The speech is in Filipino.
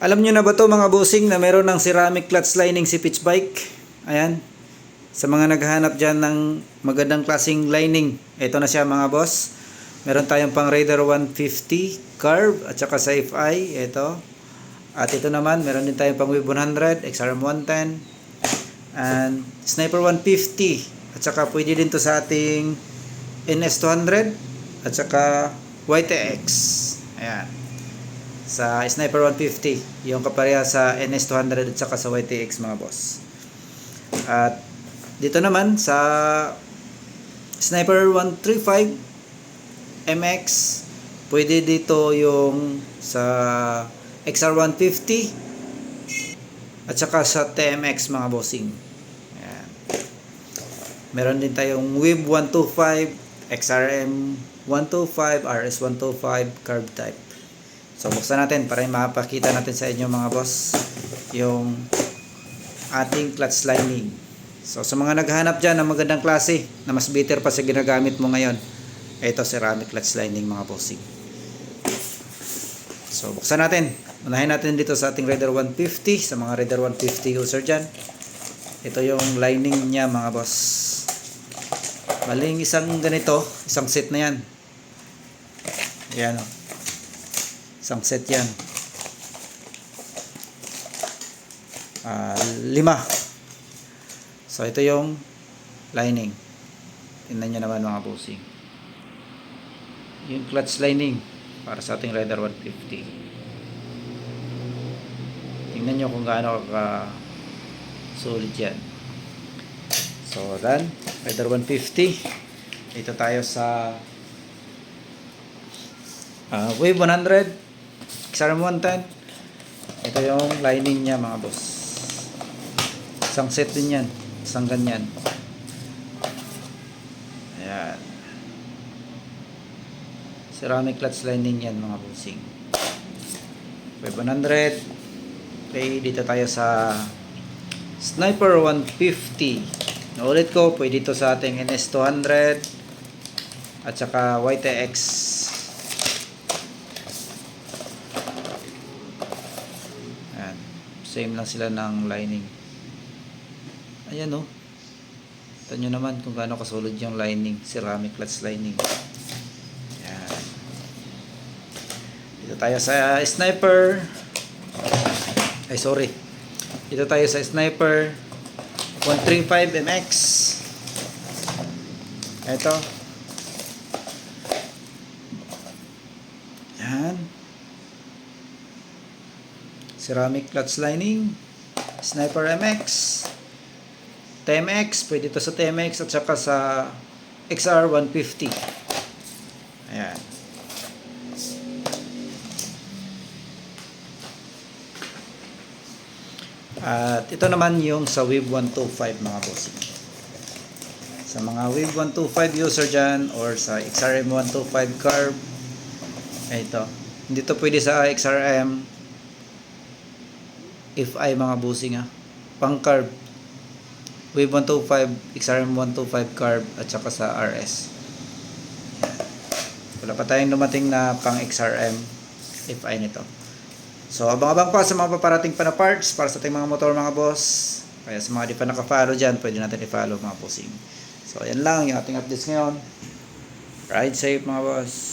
Alam nyo na ba to mga bossing na meron ng ceramic clutch lining si Pitch Bike? Ayan. Sa mga naghahanap dyan ng magandang klaseng lining, ito na siya mga boss. Meron tayong pang Raider 150 carb at saka sa FI. Ito. At ito naman, meron din tayong pang Wave 100, XRM 110 and Sniper 150. At saka pwede din to sa ating NS 200 at saka YTX. Ayan. Sa Sniper 150, yung kapareha sa NS 200 at saka sa YTX mga boss. At dito naman sa Sniper 135 MX, pwede dito yung sa XR 150 at saka sa TMX mga bossing. Ayan. Meron din tayong Wave 125, XRM 125, RS 125 carb type. So buksan natin para mapakita natin sa inyo mga boss yung ating clutch lining. So sa mga naghahanap dyan ng magandang klase na mas better pa sa ginagamit mo ngayon, ito ceramic clutch lining mga bossing. So buksan natin. Unahin natin dito sa ating Raider 150. Sa mga Raider 150 user dyan, ito yung lining niya mga boss. Baling isang ganito, isang set na yan. Yan o. Isang set yan. 5. So ito yung lining. Tingnan nyo naman mga bossing. Yung clutch lining para sa ating Raider 150. Tingnan nyo kung gaano ka solid yan. So then, Raider 150. Ito tayo sa Wave 100, XRM 110. Ito yung lining niya mga boss. Isang set din yan. Isang ganyan. Ayan. Ceramic clutch lining yan mga bossing. Wave 100. Okay, dito tayo sa Sniper 150. Naulit ko, pwede dito sa ating NS 200 at saka YTX. Ayan. Same lang sila ng lining. Ayan o. Ito nyo naman kung gaano kasulod yung lining. Ceramic clutch lining. Ayan. Dito tayo sa Sniper. Ay sorry. Dito tayo sa Sniper 135 MX. Ito. Yan. Ceramic clutch lining. Sniper MX. TMX. Pwede ito sa TMX at saka sa XR 150. Ayan. At ito naman yung sa Wave 125 mga bossing. Sa mga Wave 125 user dyan or sa XRM 125 carb, ito. Hindi to pwede sa XRM FI mga bossing ha. Pang carb. Wave 125, XRM 125 carb at saka sa RS. Wala pa tayong dumating na pang XRM FI nito. So, abang-abang pa sa mga paparating pa na parts para sa ating mga motor mga boss. Kaya sa mga di pa naka-follow dyan, pwede natin i-follow mga bossing. So, yan lang yung ating updates ngayon. Ride safe mga boss.